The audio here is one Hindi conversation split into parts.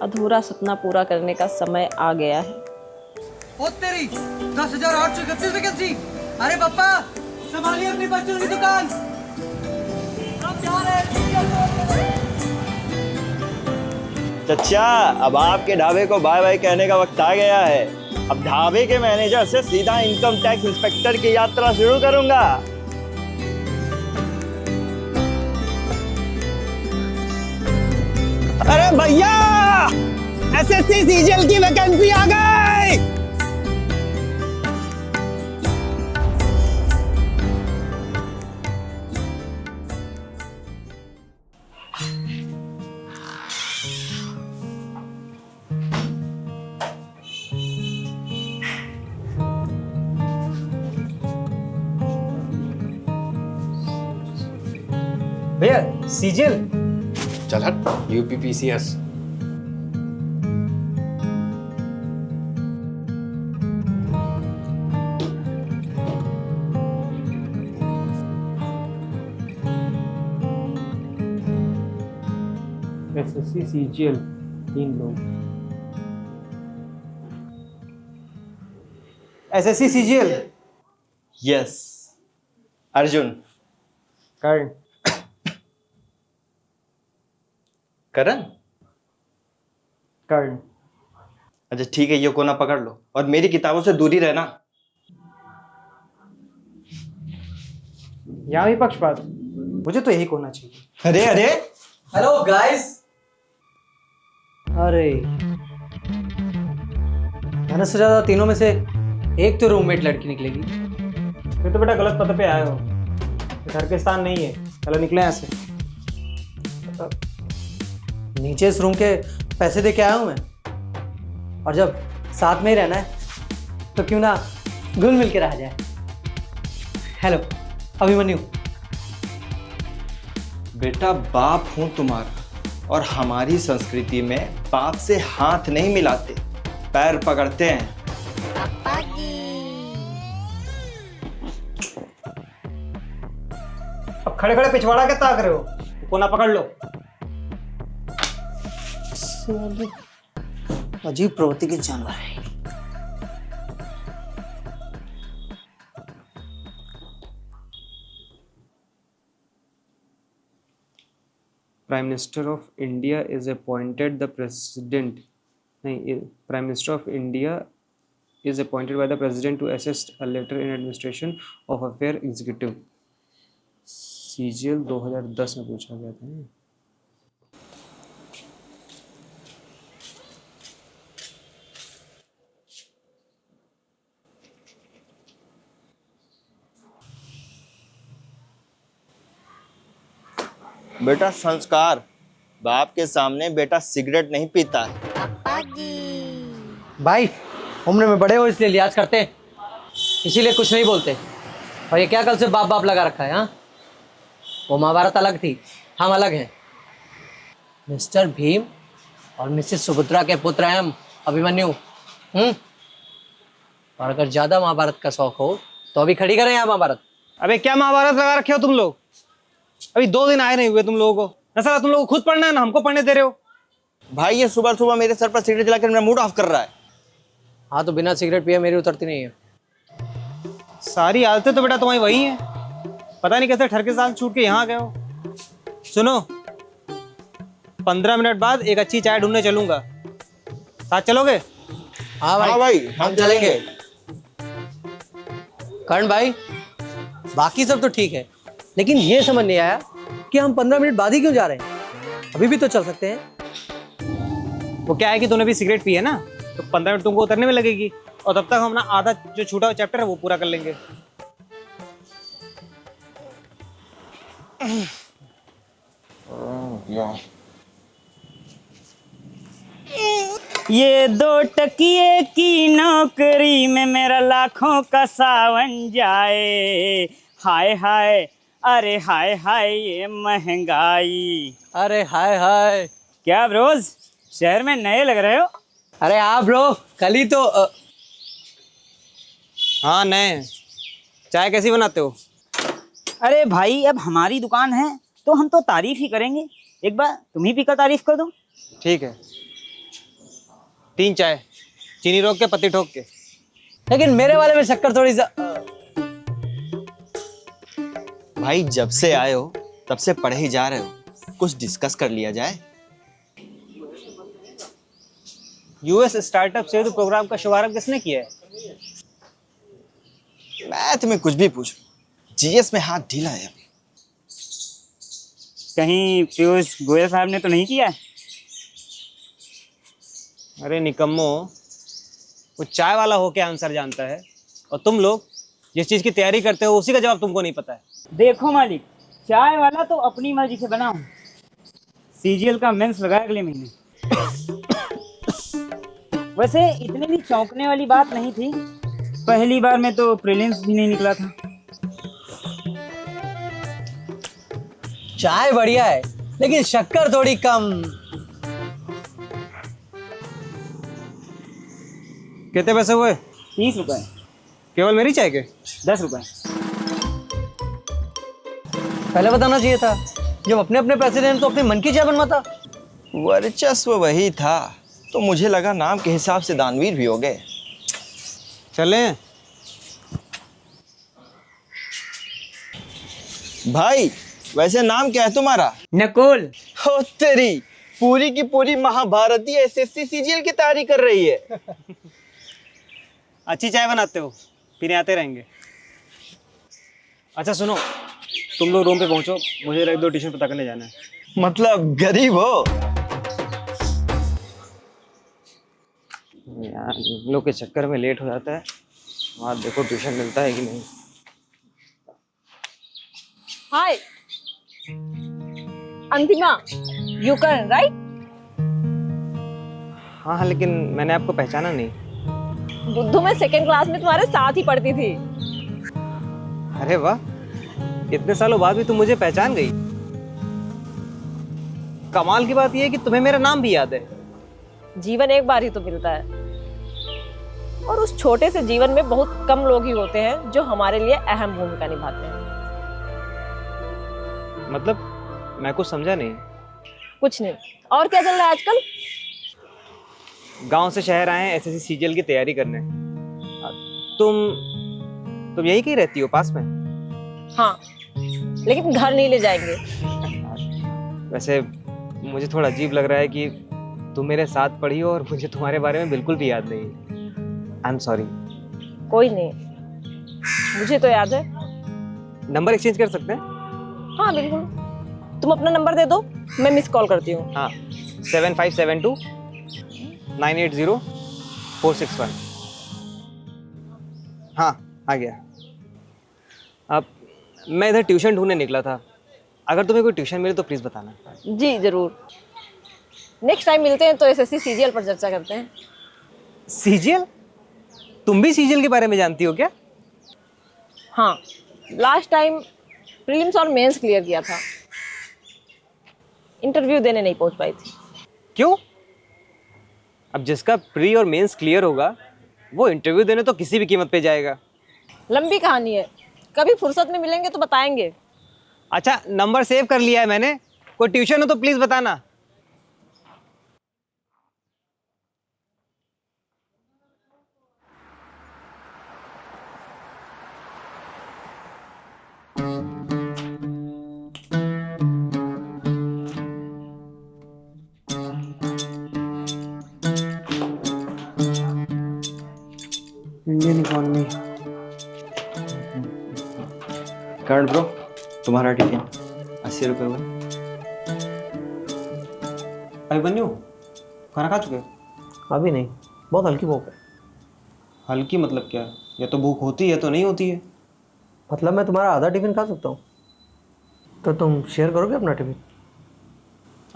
अधूरा सपना पूरा करने का समय आ गया है। ओ तेरी 10,831 वैकेंसी। अरे पापा संभालिए अपनी बच्चों की दुकान। चचा, अब आपके ढाबे को बाय बाय कहने का वक्त आ गया है। अब ढाबे के मैनेजर से सीधा इनकम टैक्स इंस्पेक्टर की यात्रा शुरू करूंगा। अरे भैया, एसएससी सीजीएल की वैकेंसी आ गई। भैया सीजीएल। चल हट, यूपीपीसीएस। एसएससी सीजीएल 3 लोग। SSC CGL. यस अर्जुन। कर्ण। करण। कर्ण। अच्छा ठीक है, ये कोना पकड़ लो और मेरी किताबों से दूरी रहना। यहाँ भी पक्षपात, मुझे तो यही होना चाहिए। अरे अरे, हेलो गाइस। अरे मैंने सोचा था तीनों में से एक तो रूममेट लड़की निकलेगी। फिर तो बेटा गलत पते पे आए हो। घर के स्थान नहीं है, चलो निकले यहाँ से। नीचे इस रूम के पैसे दे के आया हूँ मैं, और जब साथ में ही रहना है तो क्यों ना घुल मिल के रहा जाए। हेलो अभिमन्यु। बेटा बाप हूं तुम्हारा, और हमारी संस्कृति में बाप से हाथ नहीं मिलाते, पैर पकड़ते हैं। अब खड़े खड़े पिछवाड़ा क्या ताक रहे हो? कोना पकड़ लो। अजीब प्रवृत्ति के जानवर है। Prime Minister of India is appointed the president. नहीं, Prime Minister of India is appointed by the president to assist a letter in administration of affair executive. CGL 2010 में पूछा गया था। बेटा संस्कार, बाप के सामने बेटा सिगरेट नहीं पीता है। भाई उम्र में बड़े हो इसलिए लिहाज करते हैं, इसीलिए कुछ नहीं बोलते। और ये क्या कल से बाप बाप लगा रखा है? हाँ, वो महाभारत अलग थी, हम अलग हैं। मिस्टर भीम और मिसेस सुभद्रा के पुत्र हैं हम, अभिमन्यु। और अगर ज्यादा महाभारत का शौक हो तो अभी खड़ी करें यहाँ महाभारत। अबे क्या महाभारत लगा रखे हो तुम लोग? अभी 2 दिन आए नहीं हुए तुम लोगों को। ना साला तुम लोगों को खुद पढ़ना है ना हमको पढ़ने दे रहे हो। भाई ये सुबह सुबह मेरे सर पर सिगरेट जलाकर मेरा मूड ऑफ कर रहा है। हाँ तो बिना सिगरेट पिए मेरी उतरती नहीं है। सारी आदतें तो बेटा तुम्हारी वही हैं। पता नहीं कैसे ठरके साल छूट के यहाँ आ गए हो। सुनो, 15 मिनट बाद एक अच्छी चाय ढूंढने चलूंगा, साथ चलोगे? हाँ भाई, हाँ भाई हम चलेंगे। कर्ण भाई बाकी सब तो ठीक है, लेकिन ये समझ नहीं आया कि हम 15 मिनट बाद ही क्यों जा रहे हैं? अभी भी तो चल सकते हैं। वो क्या है कि तूने भी सिगरेट पी है ना, तो 15 मिनट तुमको उतरने में लगेगी, और तब तक हम अपना आधा जो छूटा हुआ चैप्टर है वो पूरा कर लेंगे। ये 2 टकिए की नौकरी में मेरा लाखों का सावन जाए। हाय हाय, अरे हाय हाय ये महंगाई। अरे हाय हाय। क्या ब्रोज, शहर में नए लग रहे हो? अरे हाँ ब्रो, कल ही तो हाँ नए। चाय कैसी बनाते हो? अरे भाई अब हमारी दुकान है तो हम तो तारीफ ही करेंगे। एक बार तुम ही पीकर तारीफ कर दो। ठीक है। 3 चाय, चीनी रोक के पत्ती ठोक के। लेकिन मेरे वाले में शक्कर थोड़ी भाई जब से आए हो तब से पढ़े ही जा रहे हो, कुछ डिस्कस कर लिया जाए। यूएस स्टार्टअप सेतु प्रोग्राम का शुभारंभ किसने किया है? मैं तुम्हें कुछ भी पूछूं, जीएस में हाथ ढीला है अभी। कहीं पीयूष गोयल साहब ने तो नहीं किया है? अरे निकम्मो, वो चाय वाला होके आंसर जानता है, और तुम लोग जिस चीज की तैयारी करते हो उसी का जवाब तुमको नहीं पता है। देखो मालिक, चाय वाला तो अपनी मर्जी से बना हूँ। सीजीएल का मेंस लगा है अगले महीने। वैसे इतनी भी चौंकने वाली बात नहीं थी, पहली बार में तो प्रीलिम्स भी नहीं निकला था। चाय बढ़िया है लेकिन शक्कर थोड़ी कम। कितने पैसे हुए? 30 रुपए। केवल मेरी चाय के? 10 रुपए। पहले बताना चाहिए था, जब अपने अपने पैसे देने तो अपने मन की चाय बनवाता। वर्चस्व वही था तो मुझे लगा नाम के हिसाब से दानवीर भी हो गए। चलें? भाई वैसे नाम क्या है तुम्हारा? नकुल। हो तेरी, पूरी की पूरी महाभारतीय एसएससी सीजीएल की तैयारी कर रही है। अच्छी चाय बनाते हो, पीने आते रहेंगे। अच्छा सुनो, तुम लोग रूम पे पहुंचो, मुझे एक दो ट्यूशन पता करने जाना है। मतलब गरीब हो? यार इन लोग के चक्कर में लेट हो जाता है। वहाँ देखो ट्यूशन मिलता है कि नहीं। हाय अंतिमा, यू कैन राइट? हाँ हाँ, लेकिन मैंने आपको पहचाना नहीं। बुद्धू में सेकंड क्लास में तुम्हारे साथ ही पढ़ती थी। अरे वाह, इतने सालों बाद भी तुम मुझे पहचान गई। कमाल की बात यह है कि तुम्हें मेरा नाम भी याद है। जीवन एक बार ही तो मिलता है, और उस छोटे से जीवन में बहुत कम लोग ही होते हैं जो हमारे लिए अहम भूमिका निभाते हैं। मतलब मैं कुछ समझा नहीं। कुछ नहीं। और क्या चल रहा है आजकल? गांव से शहर आए हैं एसएससी सीजीएल की तैयारी करने। तुम यही कहीं रहती हो पास में? हाँ, लेकिन घर नहीं ले जाएंगे। वैसे मुझे थोड़ा अजीब लग रहा है कि तुम मेरे साथ पढ़ी हो और मुझे तुम्हारे बारे में बिल्कुल भी याद नहीं। I am sorry. कोई नहीं, मुझे तो याद है। नंबर एक्सचेंज कर सकते हैं? हाँ बिल्कुल, तुम अपना नंबर दे दो, मैं मिस कॉल करती हूँ। हाँ, 7572 980 461। हाँ आ गया। अब मैं इधर ट्यूशन ढूंढने निकला था, अगर तुम्हें कोई ट्यूशन मिले तो प्लीज़ बताना। जी जरूर, नेक्स्ट टाइम मिलते हैं तो एसएससी सीजीएल पर चर्चा करते हैं। सीजीएल? तुम भी सीजीएल के बारे में जानती हो क्या? हाँ, लास्ट टाइम प्रीलिम्स और मेंस क्लियर किया था, इंटरव्यू देने नहीं पहुंच पाई थी। क्यों? अब जिसका प्री और मेंस क्लियर होगा वो इंटरव्यू देने तो किसी भी कीमत पे जाएगा। लंबी कहानी है, कभी फुर्सत में मिलेंगे तो बताएंगे। अच्छा, नंबर सेव कर लिया है मैंने, कोई ट्यूशन हो तो प्लीज़ बताना। Indian economy. कार्ड ब्रो, तुम्हारा टिफिन 80 रुपये हुए। अभिमन्यु, खाना खा चुके हो? अभी नहीं, बहुत हल्की भूख है। हल्की मतलब क्या? या तो भूख होती है तो नहीं होती है। मतलब मैं तुम्हारा आधा टिफिन खा सकता हूँ, तो तुम शेयर करोगे अपना टिफिन?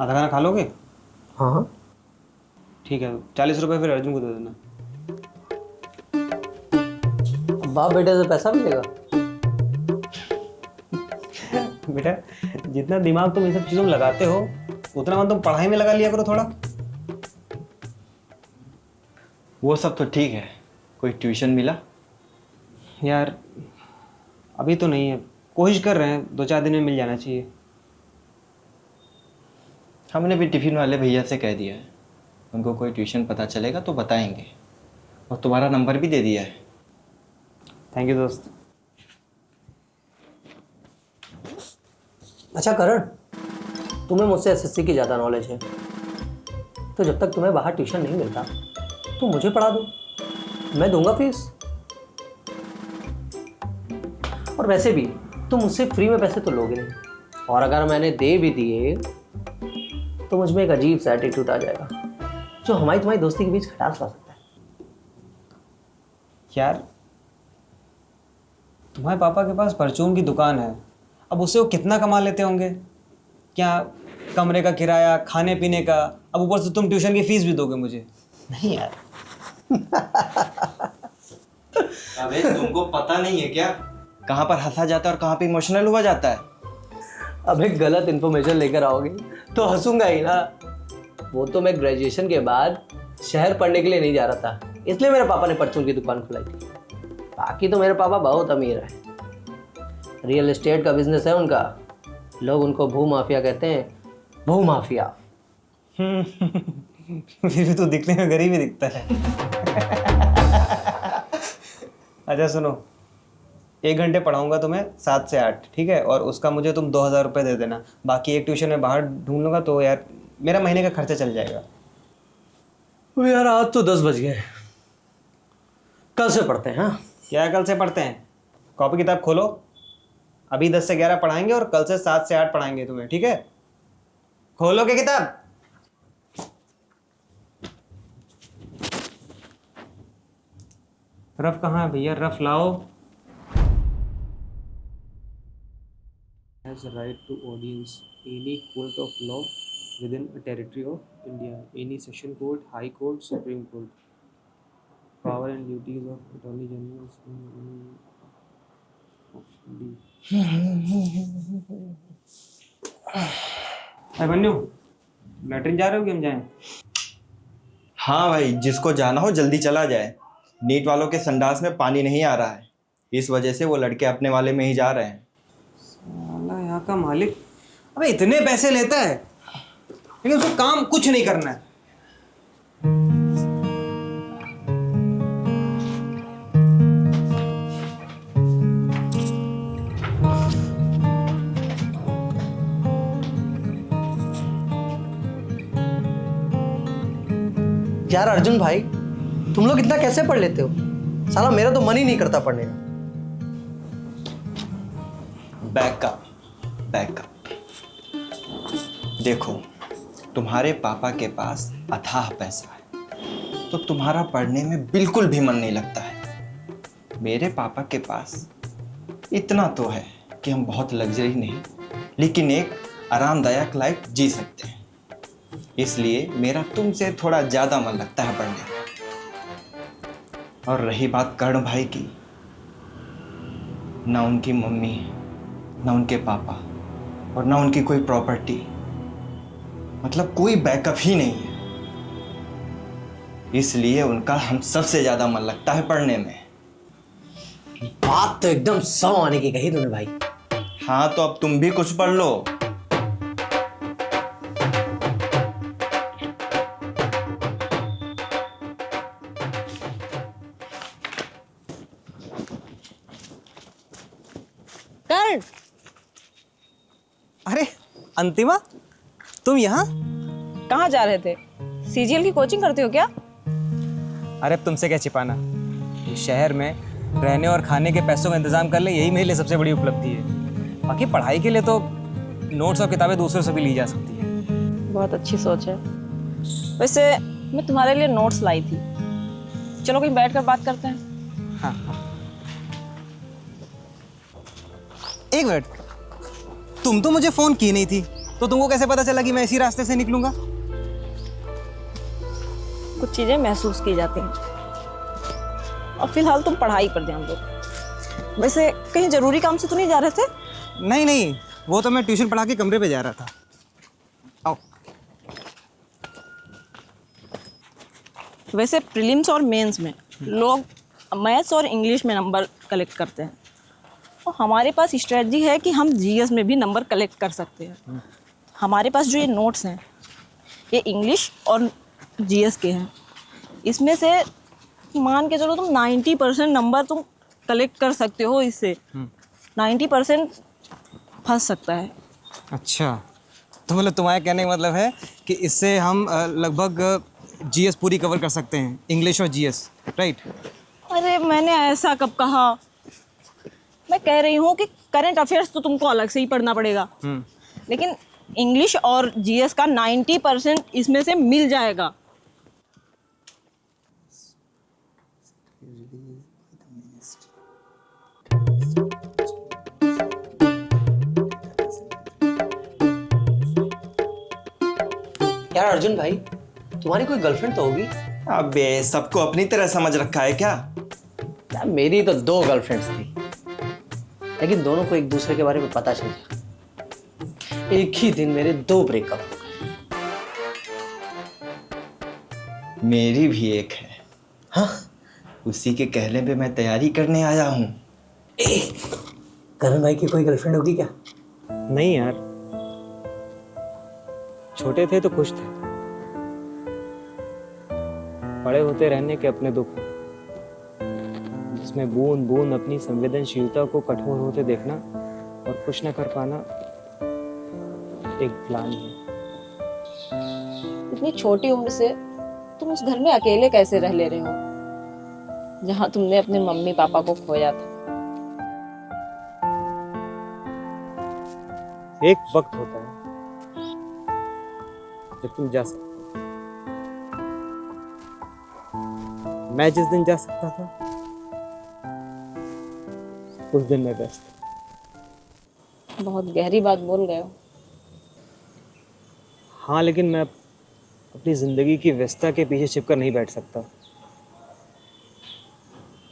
आधा खाना खा लोगे? हाँ हाँ। ठीक है, 40 रुपये फिर अर्जुन को दे देना। बाप बेटे से पैसा मिलेगा? बेटा, जितना दिमाग तुम इन सब चीज़ों में लगाते हो उतना मन तुम पढ़ाई में लगा लिया करो थोड़ा। वो सब तो ठीक है, कोई ट्यूशन मिला? यार अभी तो नहीं है, कोशिश कर रहे हैं, 2-4 दिन में मिल जाना चाहिए। हमने भी टिफिन वाले भैया से कह दिया है, उनको कोई ट्यूशन पता चलेगा तो बताएंगे, और तुम्हारा नंबर भी दे दिया है। थैंक यू दोस्त। अच्छा करण, तुम्हें मुझसे एसएससी की ज़्यादा नॉलेज है, तो जब तक तुम्हें बाहर ट्यूशन नहीं मिलता तो मुझे पढ़ा दो, मैं दूंगा फीस। और वैसे भी तुम मुझसे फ्री में पैसे तो लोगे नहीं, और अगर मैंने दे भी दिए तो मुझ में एक अजीब सा एटीट्यूड आ जाएगा जो हमारी तुम्हारी दोस्ती के बीच खटास ला सकता है। यार तुम्हारे पापा के पास परचून की दुकान है, अब उससे वो कितना कमा लेते होंगे? क्या कमरे का किराया, खाने पीने का, अब ऊपर से तुम ट्यूशन की फीस भी दोगे मुझे? नहीं यार। अबे तुमको पता नहीं है क्या कहाँ पर हंसा जाता है और कहाँ पे इमोशनल हुआ जाता है? अब एक गलत इन्फॉर्मेशन लेकर आओगे तो हंसूंगा ही ना। वो तो मैं ग्रेजुएशन के बाद शहर पढ़ने के लिए नहीं जा रहा था, इसलिए मेरे पापा ने परचून की दुकान खुलाई थी। बाकी तो मेरे पापा बहुत अमीर हैं, रियल एस्टेट का बिजनेस है उनका, लोग उनको भू माफिया कहते हैं, भू माफिया। फिर भी तो दिखने में गरीब ही दिखता है। अच्छा सुनो, 1 घंटे पढ़ाऊंगा तुम्हें 7 से 8, ठीक है? और उसका मुझे तुम 2000 रुपये दे देना। बाकी एक ट्यूशन में बाहर ढूंढ लूंगा तो यार मेरा महीने का खर्चा चल जाएगा। तो यार आज तो 10 बज गए, कल से पढ़ते हैं। हाँ क्या कल से पढ़ते हैं? कॉपी किताब खोलो, अभी 10 से 11 पढ़ाएंगे और कल से 7 से 8 पढ़ाएंगे तुम्हें, ठीक है? खोलो के किताब। रफ कहाँ है भैया? रफ लाओ। Has a right to audience any court of law within a territory of India, any session court, high court, supreme court. Power and duties of attorney general. Abhimanyu, latrine जा रहे हो कि हम जाएं? हाँ भाई, जिसको जाना हो जल्दी चला जाए। नीट वालों के संडास में पानी नहीं आ रहा है, इस वजह से वो लड़के अपने वाले में ही जा रहे हैं। साला यहाँ का मालिक अबे इतने पैसे लेता है लेकिन उसको काम कुछ नहीं करना है। यार अर्जुन भाई, तुम लोग इतना कैसे पढ़ लेते हो? साला मेरा तो मन ही नहीं करता पढ़ने का। बैकअप देखो, तुम्हारे पापा के पास अथाह पैसा है तो तुम्हारा पढ़ने में बिल्कुल भी मन नहीं लगता है। मेरे पापा के पास इतना तो है कि हम बहुत लग्जरी नहीं लेकिन एक आरामदायक लाइफ जी सकते हैं, इसलिए मेरा तुमसे थोड़ा ज़्यादा मन लगता है पढ़ने में। और रही बात कर्ण भाई की, ना उनकी मम्मी, ना उनके पापा और ना उनकी कोई प्रॉपर्टी, मतलब कोई बैकअप ही नहीं है, इसलिए उनका हम सबसे ज़्यादा मन लगता है पढ़ने में। बात तो एकदम 100 आने की कही तूने भाई। हाँ तो अब तुम भी कुछ पढ़ लो। कर्ण, अरे अंतिमा, तुम यहाँ? कहाँ जा रहे थे? सीजीएल की कोचिंग करते हो क्या? अरे अब तुमसे क्या छिपाना, इस शहर में रहने और खाने के पैसों का इंतजाम कर ले, यही मेरे लिए सबसे बड़ी उपलब्धि है। बाकी पढ़ाई के लिए तो नोट्स और किताबें दूसरों से भी ली जा सकती है। बहुत अच्छी सोच है। वैसे मैं तुम्हारे लिए नोट्स लाई थी, चलो कहीं बैठकर बात करते हैं। हाँ हाँ, एक मिनट, तुम तो मुझे फोन की नहीं थी, तो तुमको कैसे पता चला कि मैं इसी रास्ते से निकलूंगा? कुछ चीजें महसूस की जाती हैं। और फिलहाल तुम पढ़ाई पर ध्यान दो। वैसे कहीं जरूरी काम से तो नहीं जा रहे थे? नहीं नहीं, वो तो मैं ट्यूशन पढ़ा के कमरे पे जा रहा था। आओ। वैसे प्रीलिम्स और मेंस में लोग मैथ्स और इंग्लिश में नंबर कलेक्ट करते हैं, और हमारे पास स्ट्रेटजी है कि हम जीएस में भी नंबर कलेक्ट कर सकते हैं। हमारे पास जो ये नोट्स हैं, ये इंग्लिश और जीएस के हैं। इसमें से मान के चलो तुम 90% नंबर तुम कलेक्ट कर सकते हो इससे। 90% फंस सकता है। अच्छा, तो मतलब तुम्हारे कहने का मतलब है कि इससे हम लगभग जीएस पूरी कवर कर सकते हैं, इंग्लिश और जीएस, राइट? अरे मैंने ऐसा कब कहा? मैं कह रही हूँ कि करंट अफेयर्स तो तुमको अलग से ही पढ़ना पड़ेगा, लेकिन इंग्लिश और जीएस का 90% इसमें से मिल जाएगा। यार अर्जुन भाई, तुम्हारी कोई गर्लफ्रेंड तो होगी? अबे सबको अपनी तरह समझ रखा है क्या? यार मेरी तो 2 गर्लफ्रेंड्स थी, लेकिन दोनों को एक दूसरे के बारे में पता चल गया। एक ही दिन मेरे 2 ब्रेकअप हो गए। मेरी भी एक है। हाँ? उसी के कहने पे मैं तैयारी करने आया हूँ। करण भाई की कोई गर्लफ्रेंड होगी क्या? नहीं यार, छोटे थे तो खुश थे, बड़े होते रहने के अपने दुख, जिसमें बूंद बूंद अपनी संवेदनशीलता को कठोर होते देखना और कुछ न कर पाना एक ग्लानि है। इतनी छोटी उम्र से तुम उस घर में अकेले कैसे रह ले रहे हो जहाँ तुमने अपने मम्मी पापा को खोया था? एक वक्त होता है जब तुम जा सकते। मैं जिस दिन जा सकता था उस दिन मैं व्यस्त था। बहुत गहरी बात बोल गए हो। हाँ, लेकिन मैं अपनी जिंदगी की व्यस्तता के पीछे छिपकर नहीं बैठ सकता।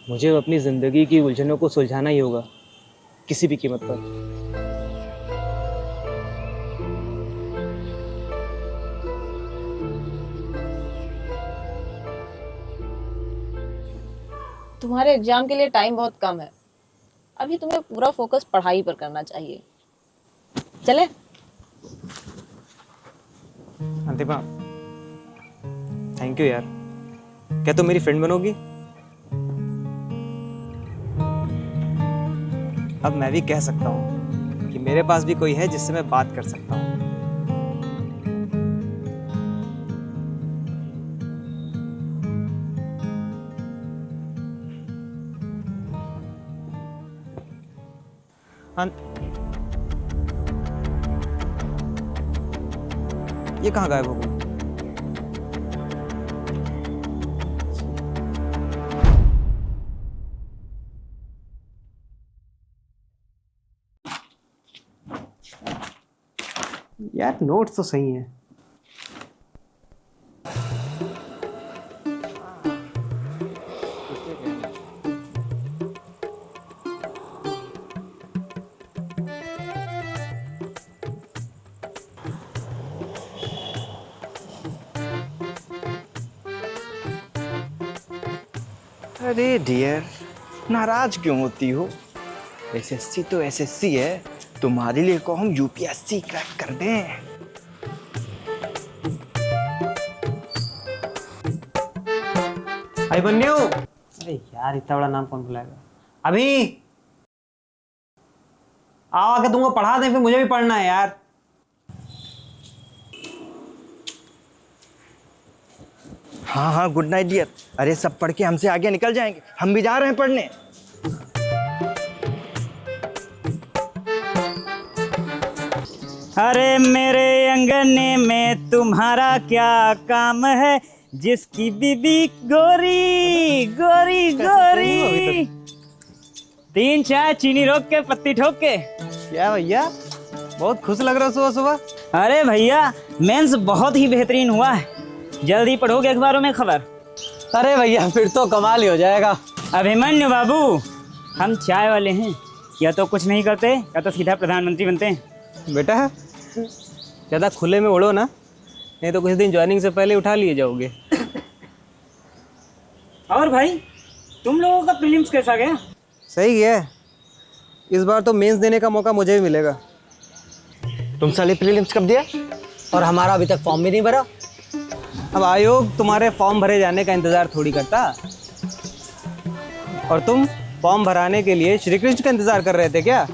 मुझे अपनी जिंदगी की उलझनों को सुलझाना ही होगा, किसी भी कीमत पर। तुम्हारे एग्जाम के लिए टाइम बहुत कम है। अभी तुम्हें पूरा फोकस पढ़ाई पर करना चाहिए। चले? अंतिमा, थैंक यू यार। क्या तुम मेरी फ्रेंड बनोगी? अब मैं भी कह सकता हूँ कि मेरे पास भी कोई है जिससे मैं बात कर सकता हूँ। ये कहाँ गायब हो गई? यार नोट्स तो सही हैं। अरे डियर, नाराज क्यों होती हो? एसएससी तो एसएससी है। तुम्हारे लिए को हम यूपीएससी क्रैक कर दें। अभिमन्यु! अरे यार, इतना बड़ा नाम कौन बुलाएगा? अभी आओ, आके तुमको पढ़ा दें, फिर मुझे भी पढ़ना है यार। हाँ हाँ, गुड नाइट डियर। अरे सब पढ़ के हमसे आगे निकल जाएंगे, हम भी जा रहे हैं पढ़ने। अरे मेरे अंगने में तुम्हारा क्या काम है, जिसकी बीबी गोरी गोरी गोरी। 3 चाय चीनी रोक के पत्ती ठोक के। क्या भैया, बहुत खुश लग रहा हो सुबह सुबह। अरे भैया, मेंस बहुत ही बेहतरीन हुआ है। जल्दी पढ़ोगे अखबारों में खबर? अरे भैया, फिर तो कमाल ही हो जाएगा। अभिमन्यु बाबू, हम चाय वाले हैं, या तो कुछ नहीं करते या तो सीधा प्रधानमंत्री बनते हैं। बेटा ज़्यादा खुले में उड़ो ना, नहीं तो कुछ दिन ज्वाइनिंग से पहले उठा लिए जाओगे। और भाई, तुम लोगों का प्रीलिम्स कैसा गया? सही है, इस बार तो मेंस देने का मौका मुझे भी मिलेगा। तुम साले प्रीलिम्स कब दिया? और हमारा अभी तक फॉर्म भी नहीं भरा। अब आयोग तुम्हारे फॉर्म भरे जाने का इंतजार थोड़ी करता, और तुम फॉर्म भराने के लिए श्री कृष्ण का इंतजार कर रहे थे क्या?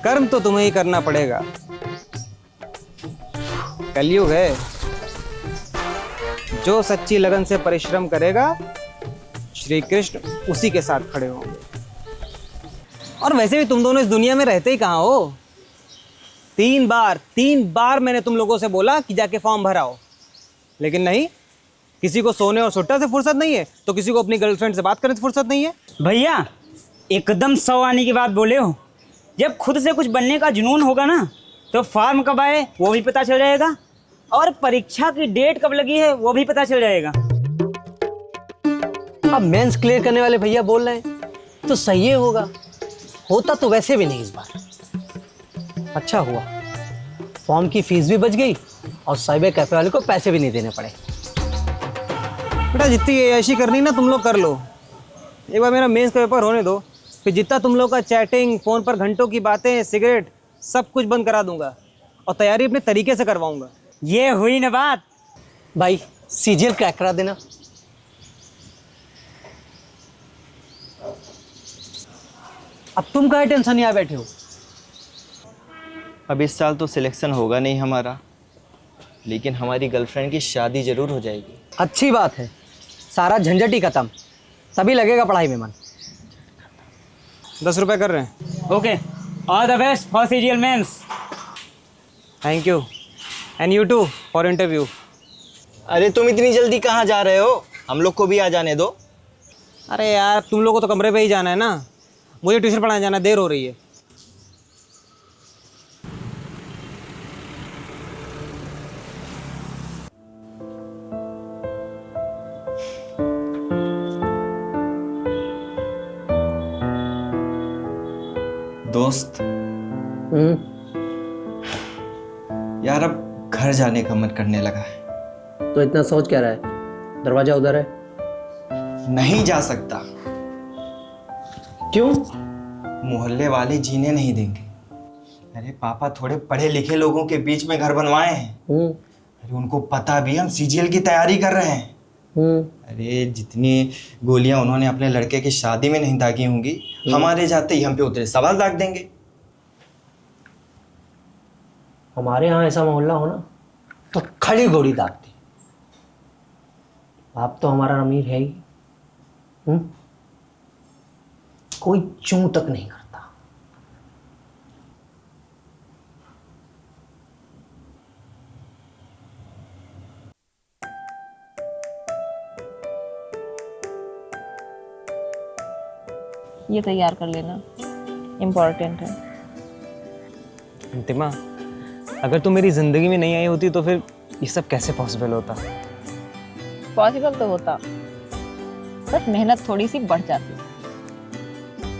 कर्म तो तुम्हें ही करना पड़ेगा, कलयुग है। जो सच्ची लगन से परिश्रम करेगा श्री कृष्ण उसी के साथ खड़े होंगे। और वैसे भी तुम दोनों इस दुनिया में रहते ही कहाँ हो? 3 बार मैंने तुम लोगों से बोला कि जाके फॉर्म भराओ, लेकिन नहीं। किसी को सोने और सुट्टा से फुर्सत नहीं है, तो किसी को अपनी गर्लफ्रेंड से बात करने से फुर्सत नहीं है। भैया एकदम 100 आने की बात बोले हो। जब खुद से कुछ बनने का जुनून होगा ना, तो फॉर्म कब आए वो भी पता चल जाएगा, और परीक्षा की डेट कब लगी है वो भी पता चल जाएगा। अब मेंस क्लियर करने वाले भैया बोल रहे हैं तो सही होगा। होता तो वैसे भी नहीं इस बार। अच्छा हुआ फॉर्म की फीस भी बच गई और साइबर कैफे वाले को पैसे भी नहीं देने पड़े। बेटा जितनी ऐसी करनी ना तुम लोग कर लो। एक बार मेरा मेंस का पेपर होने दो, फिर जितना तुम लोग का चैटिंग, फ़ोन पर घंटों की बातें, सिगरेट, सब कुछ बंद करा दूंगा और तैयारी अपने तरीके से करवाऊंगा। ये हुई ना बात। भाई सीजीएल क्रैक करा देना। अब तुम काहे टेंशन यहाँ बैठे हो? अब इस साल तो सिलेक्शन होगा नहीं हमारा, लेकिन हमारी गर्लफ्रेंड की शादी जरूर हो जाएगी। अच्छी बात है, सारा झंझट ही खत्म, तभी लगेगा पढ़ाई में मन। 10 रुपये कर रहे हैं। Okay, all the best for CGL mains. Thank you, and you too for interview. अरे तुम इतनी जल्दी कहाँ जा रहे हो? हम लोग को भी आ जाने दो। अरे यार तुम लोगों को तो कमरे पे ही जाना है ना, मुझे ट्यूशन पढ़ाने जाना, देर हो रही है। दोस्त यार अब घर जाने का मन करने लगा है। तो इतना सोच क्या रहा है? दरवाजा उधर है। नहीं जा सकता। क्यों? मोहल्ले वाले जीने नहीं देंगे। अरे पापा थोड़े पढ़े लिखे लोगों के बीच में घर बनवाए हैं। अरे उनको पता भी हम सीजीएल की तैयारी कर रहे हैं। अरे जितनी गोलियां उन्होंने अपने लड़के की शादी में नहीं दागी होंगी, हमारे जाते ही हम पे उतरे सवाल दाग देंगे। हमारे यहाँ ऐसा मोहल्ला हो ना तो खड़ी घोड़ी दागती। बाप तो हमारा अमीर है ही, कोई चूं तक नहीं करता। ये तैयार कर लेना, इम्पोर्टेंट है। अंतिमा, अगर तुम मेरी ज़िंदगी में नहीं आई होती तो फिर ये सब कैसे पॉसिबल होता? पॉसिबल तो होता, बस मेहनत थोड़ी सी बढ़ जाती।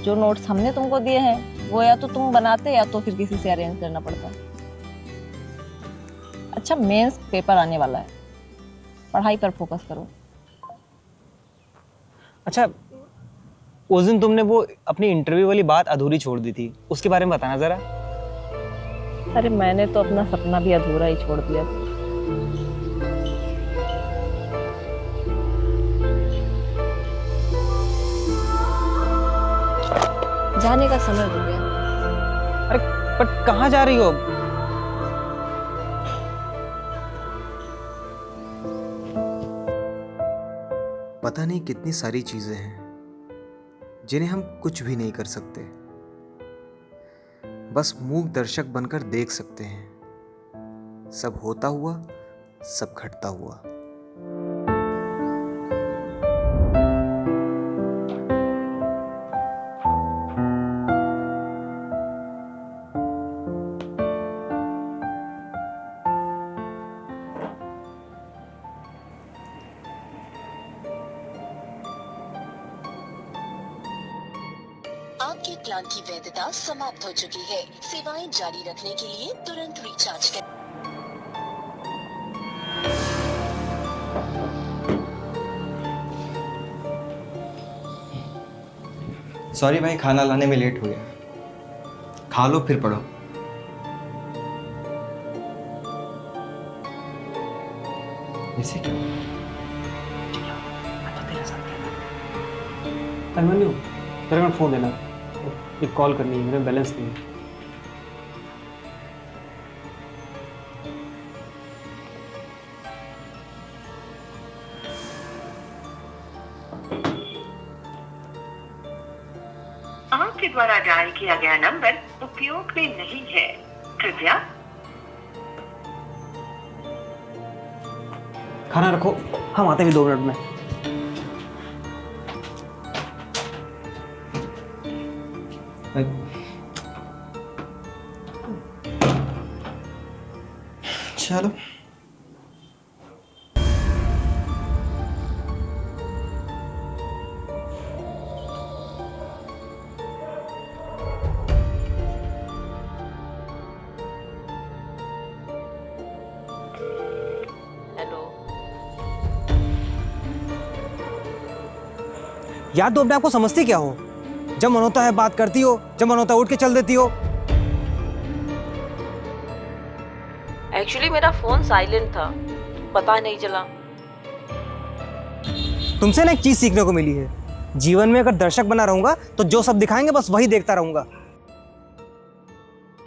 जो नोट्स हमने तुमको दिए हैं वो या तो तुम बनाते या तो फिर किसी से अरेंज करना पड़ता। अच्छा, मेंस पेपर आने वाला है, पढ़ाई पर फोकस करो। अच्छा, उस दिन तुमने वो अपनी इंटरव्यू वाली बात अधूरी छोड़ दी थी, उसके बारे में बताना ज़रा। अरे मैंने तो अपना सपना भी अधूरा ही छोड़ दिया। जाने का समय हो गया। अरे बट कहाँ जा रही हो? पता नहीं कितनी सारी चीजें हैं जिन्हें हम कुछ भी नहीं कर सकते, बस मूक दर्शक बनकर देख सकते हैं। सब होता हुआ, सब घटता हुआ। आपके प्लान की वैधता समाप्त हो चुकी है। सेवाएं जारी रखने के लिए तुरंत रिचार्ज करें। सॉरी भाई, खाना लाने में लेट हो गया। खा लो फिर पढ़ो। ऐसे क्यों? अभिमन्यु तेरे को फ़ोन देना, एक कॉल करनी है, मेरे बैलेंस नहीं है। आपके द्वारा डायल किया गया नंबर उपयोग में नहीं है, कृपया खाना रखो, हम आते हैं 2 मिनट में। चलो। यार तो अपने आप को समझती क्या हो? जब मन होता है बात करती हो, जब मन होता है उठ के चल देती हो। एक्चुअली मेरा फोन साइलेंट था, पता नहीं चला। तुमसे ना एक चीज सीखने को मिली है, जीवन में अगर दर्शक बना रहूंगा तो जो सब दिखाएंगे बस वही देखता रहूंगा।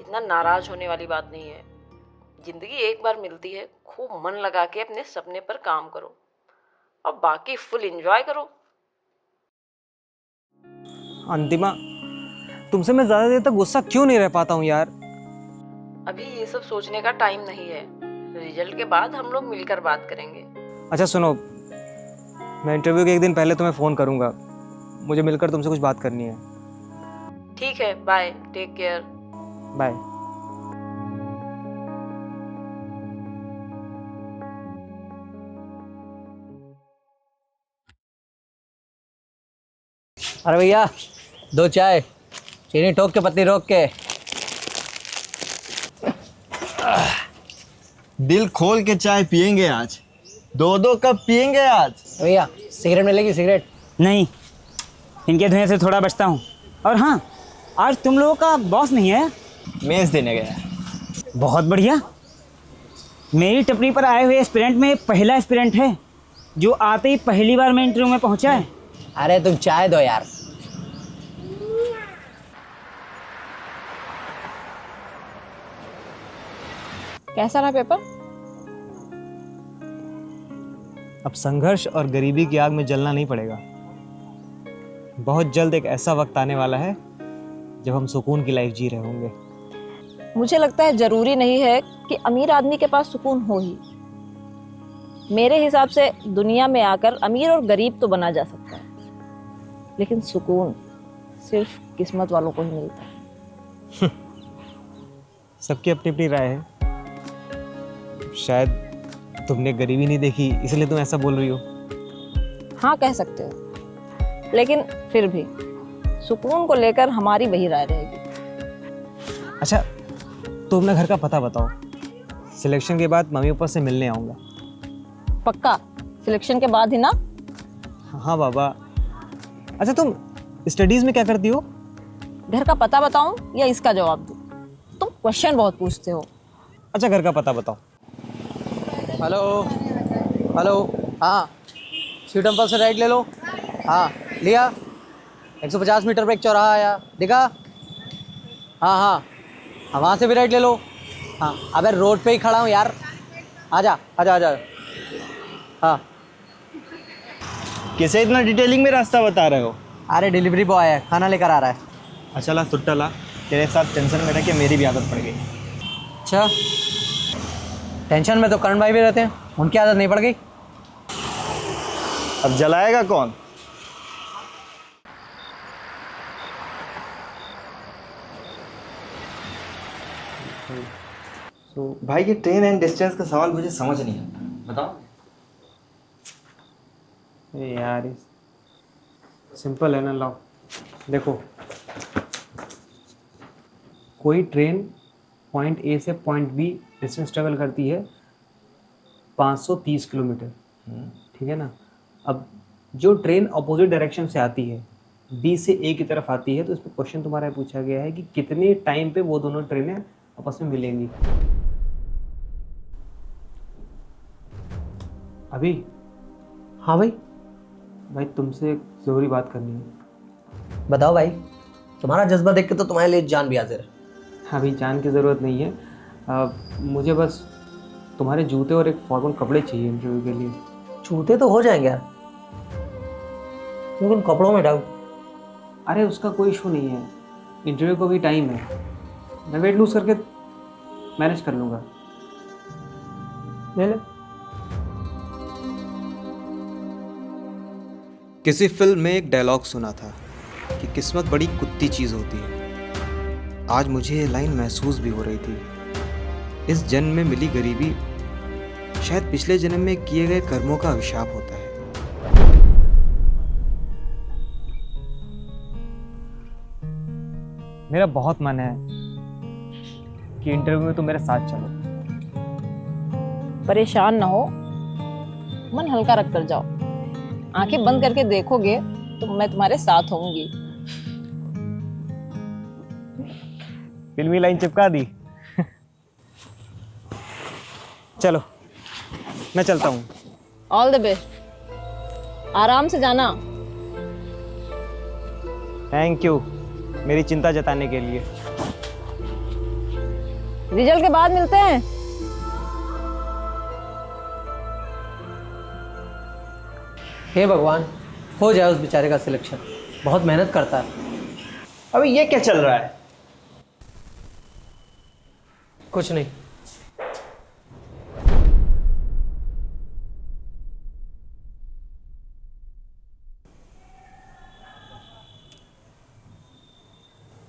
इतना नाराज होने वाली बात नहीं है। जिंदगी एक बार मिलती है, खूब मन लगा के अपने सपने पर काम करो और बाकी फुल एंजॉय करो। अंतिमा, तुमसे मैं ज्यादा देर तक गुस्सा क्यों नहीं रह पाता हूँ यार? अभी ये सब सोचने का टाइम नहीं है। रिजल्ट के बाद हम लोग मिलकर बात करेंगे। अच्छा सुनो, मैं इंटरव्यू के एक दिन पहले तुम्हें फोन करूंगा, मुझे मिलकर तुमसे कुछ बात करनी है। ठीक है, बाय, टेक केयर। बाय। अरे भैया 2 चाय, चीनी ठोक के पत्ती रोक के। दिल खोल के चाय पियेंगे आज, 2-2 कप पियेंगे आज। भैया सिगरेट मिलेगी? सिगरेट नहीं, इनके धुएं से थोड़ा बचता हूँ। और हाँ, आज तुम लोगों का बॉस नहीं है? मेज देने गया। बहुत बढ़िया। मेरी टपरी पर आए हुए एस्पिरेंट में पहला एस्पिरेंट है जो आते ही पहली बार में इंटरव्यू में पहुंचा है। अरे तुम चाय दो यार। कैसा रहा पेपर? अब संघर्ष और गरीबी की आग में जलना नहीं पड़ेगा। बहुत जल्द एक ऐसा वक्त आने वाला है जब हम सुकून की लाइफ जी रहे होंगे। मुझे लगता है जरूरी नहीं है कि अमीर आदमी के पास सुकून हो ही। मेरे हिसाब से दुनिया में आकर अमीर और गरीब तो बना जा सकता है, लेकिन सुकून सिर्फ किस्मत वालों को ही मिलता है। सबकी अपनी अपनी राय है। शायद तुमने गरीबी नहीं देखी इसलिए तुम ऐसा बोल रही हो। हाँ कह सकते हो, लेकिन फिर भी सुकून को लेकर हमारी वही राय रहेगी। अच्छा, तो अपने घर का पता बताओ, सिलेक्शन के बाद मम्मी पापा से मिलने आऊँगा। पक्का? सिलेक्शन के बाद ही ना? हाँ बाबा। अच्छा, तुम स्टडीज़ में क्या करती हो? घर का पता बताऊं या इसका जवाब दूं? तुम क्वेश्चन बहुत पूछते हो। अच्छा, घर का पता बताओ। हेलो हेलो, हाँ स्वीट टेम्पल से राइट ले लो। हाँ लिया। 150 मीटर पे एक चौराहा आया, दिखा? हाँ हाँ हाँ, वहाँ से भी राइट ले लो। हाँ अबे रोड पे ही खड़ा हूँ यार, आजा आजा आजा। हाँ कैसे इतना डिटेलिंग में रास्ता बता रहे हो? अरे डिलीवरी बॉय है, खाना लेकर आ रहा है। अच्छा ला सुट्टा ला, तेरे साथ टेंशन में रह के मेरी भी आदत पड़ गई। अच्छा, टेंशन में तो करण भाई भी रहते हैं, उनकी आदत नहीं पड़ गई। अब जलाएगा कौन? भाई ये ट्रेन एंड डिस्टेंस का सवाल मुझे समझ नहीं आता, बताओ। अरे यार सिंपल है ना, लाओ देखो। कोई ट्रेन पॉइंट ए से पॉइंट बी डिस्टेंस ट्रेवल करती है 530 किलोमीटर, ठीक है ना। अब जो ट्रेन अपोजिट डायरेक्शन से आती है, बी से ए की तरफ आती है, तो इस पर क्वेश्चन तुम्हारा पूछा गया है कि कितने टाइम पे वो दोनों ट्रेनें आपस में मिलेंगी। अभी हाँ भाई, भाई तुमसे एक ज़रूरी बात करनी है। बताओ भाई। तुम्हारा जज्बा देख के तो तुम्हारे लिए जान भी हाजिर है। अभी जान की ज़रूरत नहीं है, मुझे बस तुम्हारे जूते और एक फॉर्मल कपड़े चाहिए इंटरव्यू के लिए। जूते तो हो जाएंगे यार, लेकिन कपड़ों में डाउट। अरे उसका कोई इशू नहीं है, इंटरव्यू को भी टाइम है, मैं वेट लूज करके मैनेज कर लूँगा। ले ले। किसी फिल्म में एक डायलॉग सुना था कि किस्मत बड़ी कुत्ती चीज़ होती है। आज मुझे ये लाइन महसूस भी हो रही थी। इस जन्म में मिली गरीबी शायद पिछले जन्म में किए गए कर्मों का अभिशाप होता है। मेरा बहुत मन है कि इंटरव्यू में तुम मेरे साथ चलो। परेशान ना हो, मन हल्का रख कर जाओ। आंखें बंद करके देखोगे तो मैं तुम्हारे साथ होंगी। फिल्मी लाइन चिपका दी। चलो मैं चलता हूँ। ऑल द बेस्ट, आराम से जाना। थैंक यू मेरी चिंता जताने के लिए। रिजल्ट के बाद मिलते हैं। हे भगवान, हो जाए उस बेचारे का सिलेक्शन। बहुत मेहनत करता है। अबे ये क्या चल रहा है? कुछ नहीं।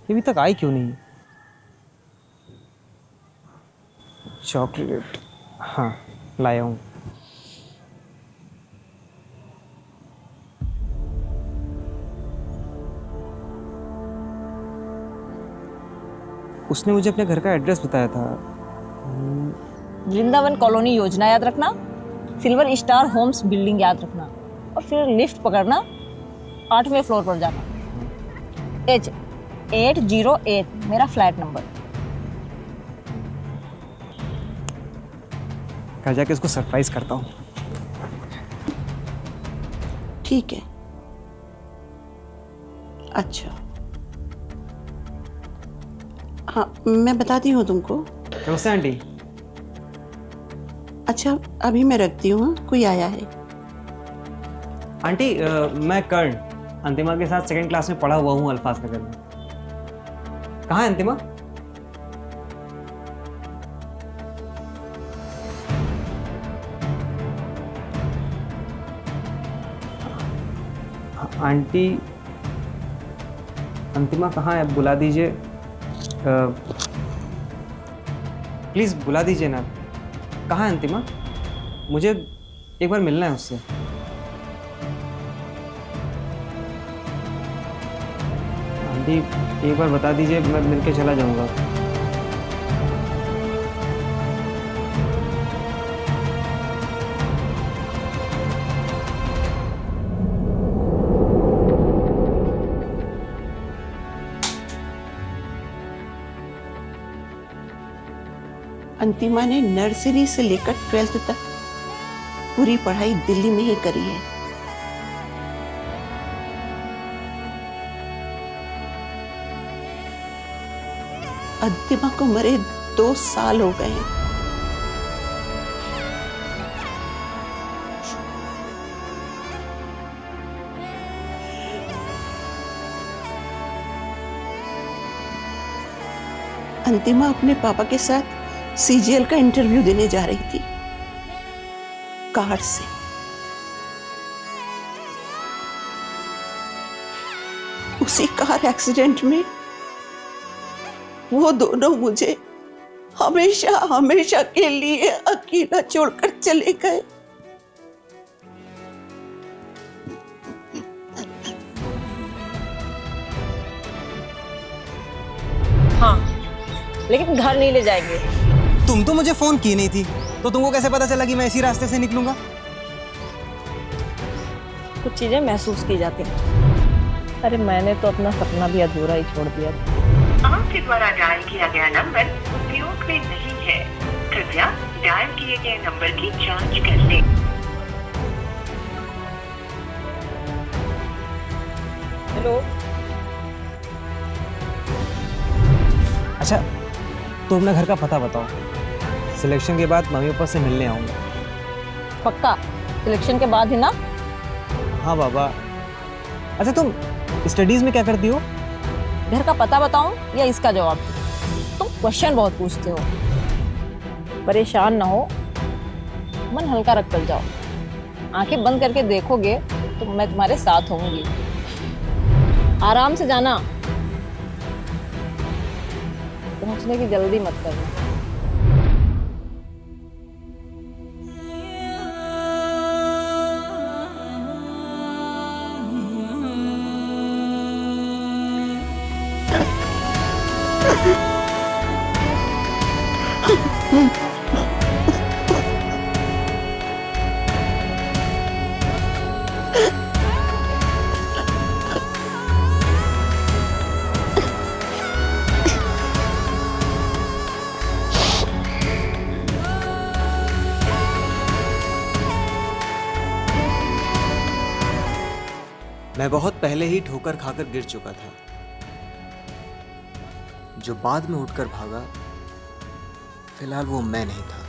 ये अभी तक आई क्यों नहीं? चॉकलेट, हाँ लाया हूँ। उसने मुझे अपने घर का एड्रेस बताया था। वृंदावन कॉलोनी योजना याद रखना, सिल्वर स्टार होम्स बिल्डिंग याद रखना, और फिर लिफ्ट पकड़ना, 8वें फ्लोर पर जाना। H808 मेरा फ्लैट नंबर। घर जाके इसको सरप्राइज करता हूँ। ठीक है। अच्छा हाँ, मैं बताती हूँ तुमको। नमस्ते आंटी। अच्छा अभी मैं रखती हूँ, कोई आया है। आंटी मैं कर्ण, अंतिमा के साथ सेकंड क्लास में पढ़ा हुआ हूँ अल्फाज नगर में। कहाँ है अंतिमा? आंटी अंतिमा कहाँ है? बुला दीजिए, प्लीज़ बुला दीजिए ना। कहाँ है अंतिमा? मुझे एक बार मिलना है उससे। आंटी एक बार बता दीजिए, मैं मिलके चला जाऊंगा। अंतिमा ने नर्सरी से लेकर 12th तक पूरी पढ़ाई दिल्ली में ही करी है। अंतिमा को मरे 2 साल हो गए। अंतिमा अपने पापा के साथ सीजीएल का इंटरव्यू देने जा रही थी कार से। उसी कार एक्सीडेंट में वो दोनों मुझे हमेशा हमेशा के लिए अकेला छोड़कर चले गए। हाँ, लेकिन घर नहीं ले जाएंगे। तुम तो मुझे फोन की नहीं थी, तो तुमको कैसे पता चला कि मैं इसी रास्ते से निकलूंगा? कुछ चीजें महसूस की जाती हैं। अरे मैंने तो अपना सपना भी अधूरा ही छोड़ दिया था। आपके द्वारा डायल किया गया नंबर उपयोग में नहीं है। कृपया डायल किए गए नंबर की जांच कर लें। हेलो। अच्छा, तो अपने घर का पता बताओ, सिलेक्शन के बाद मम्मी पापा से मिलने आऊँगा। पक्का सिलेक्शन के बाद ही ना? हाँ बाबा। अच्छा, तुम स्टडीज़ में क्या करती हो? घर का पता बताऊं या इसका जवाब दूं? तुम क्वेश्चन बहुत पूछते हो। परेशान ना हो, मन हल्का रख कर जाओ। आंखें बंद करके देखोगे तो मैं तुम्हारे साथ होंगी। आराम से जाना, पहुंचने की जल्दी मत करना। मैं बहुत पहले ही ठोकर खाकर गिर चुका था। जो बाद में उठकर भागा, फिलहाल वो मैं नहीं था।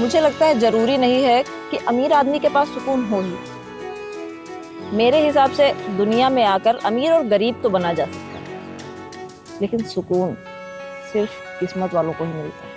मुझे लगता है जरूरी नहीं है कि अमीर आदमी के पास सुकून हो ही। मेरे हिसाब से दुनिया में आकर अमीर और गरीब तो बना जा सकता है, लेकिन सुकून सिर्फ किस्मत वालों को ही मिलता है।